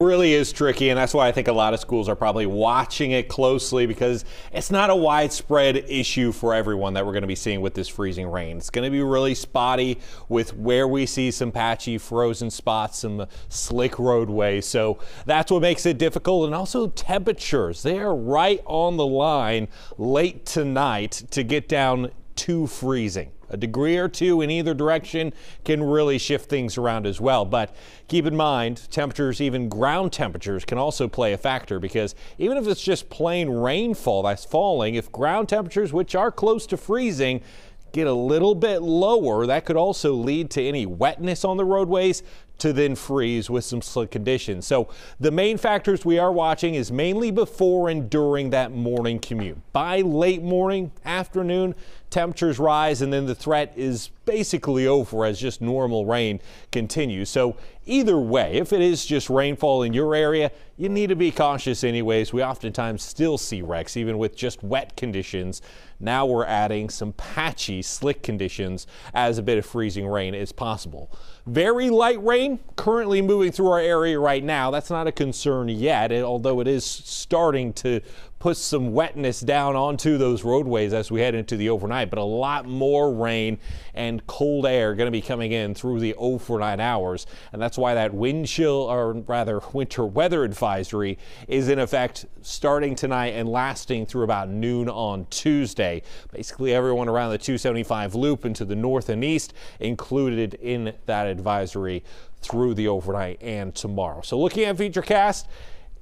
Really is tricky, and that's why I think a lot of schools are probably watching it closely, because it's not a widespread issue for everyone that we're going to be seeing with this freezing rain. It's going to be really spotty with where we see some patchy frozen spots, some slick roadways. So that's what makes it difficult. And also temperatures. They are right on the line late tonight to get down to freezing. A degree or two in either direction can really shift things around as well. But keep in mind, temperatures, even ground temperatures, can also play a factor, because even if it's just plain rainfall that's falling, if ground temperatures, which are close to freezing, get a little bit lower, that could also lead to any wetness on the roadways to then freeze with some slick conditions. So the main factors we are watching is mainly before and during that morning commute. By late morning, afternoon, temperatures rise, and then the threat is basically over as just normal rain continues. So either way, if it is just rainfall in your area, you need to be cautious anyways. We oftentimes still see wrecks, even with just wet conditions. Now we're adding some patchy, slick conditions as a bit of freezing rain is possible. Very light rain currently moving through our area right now. That's not a concern yet, although it is starting to put some wetness down onto those roadways as we head into the overnight. But a lot more rain and cold air going to be coming in through the overnight hours, and that's why that wind chill, or rather winter weather advisory, is in effect starting tonight and lasting through about noon on Tuesday. Basically everyone around the 275 loop into the north and east included in that advisory through the overnight and tomorrow. So looking at Futurecast,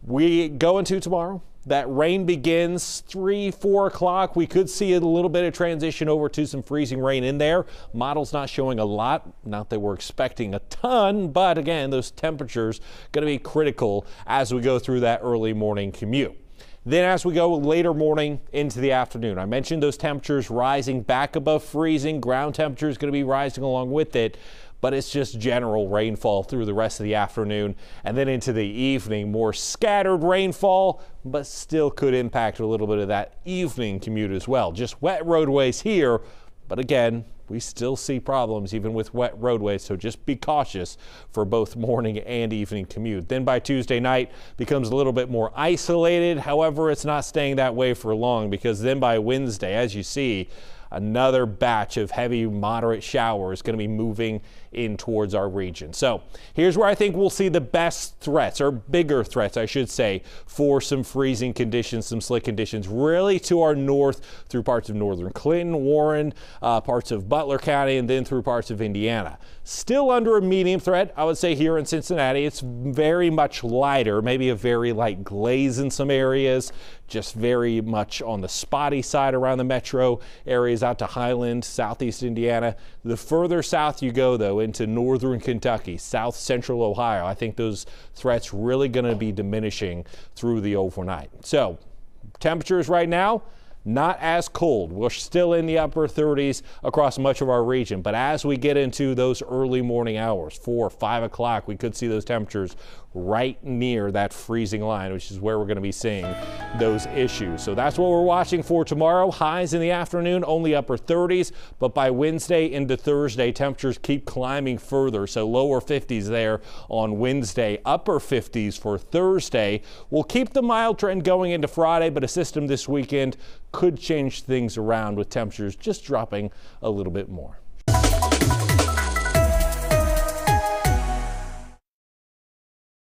we go into tomorrow. That rain begins 3-4 o'clock. We could see a little bit of transition over to some freezing rain in there. Model's not showing a lot. Not that we're expecting a ton, but again, those temperatures going to be critical as we go through that early morning commute. Then as we go later morning into the afternoon, I mentioned those temperatures rising back above freezing. Ground temperature is going to be rising along with it, but it's just general rainfall through the rest of the afternoon, and then into the evening, more scattered rainfall, but still could impact a little bit of that evening commute as well. Just wet roadways here, but again, we still see problems even with wet roadways, so just be cautious for both morning and evening commute. Then by Tuesday night becomes a little bit more isolated. However, it's not staying that way for long, because then by Wednesday, as you see, another batch of heavy, moderate showers going to be moving in towards our region. So here's where I think we'll see the best threats, or bigger threats, I should say, for some freezing conditions, some slick conditions, really to our north through parts of northern Clinton, Warren, parts of Butler County, and then through parts of Indiana. Still under a medium threat, I would say here in Cincinnati. It's very much lighter, maybe a very light glaze in some areas, just very much on the spotty side around the metro areas out to Highland, southeast Indiana. The further south you go, though, into northern Kentucky, south central Ohio, I think those threats really going to be diminishing through the overnight. So temperatures right now, not as cold. We're still in the upper 30s across much of our region, but as we get into those early morning hours, 4 or 5 o'clock, we could see those temperatures right near that freezing line, which is where we're going to be seeing those issues. So that's what we're watching for tomorrow. Highs in the afternoon, only upper 30s, but by Wednesday into Thursday, temperatures keep climbing further. So lower 50s there on Wednesday, upper 50s for Thursday. We'll keep the mild trend going into Friday, but a system this weekend could change things around with temperatures just dropping a little bit more.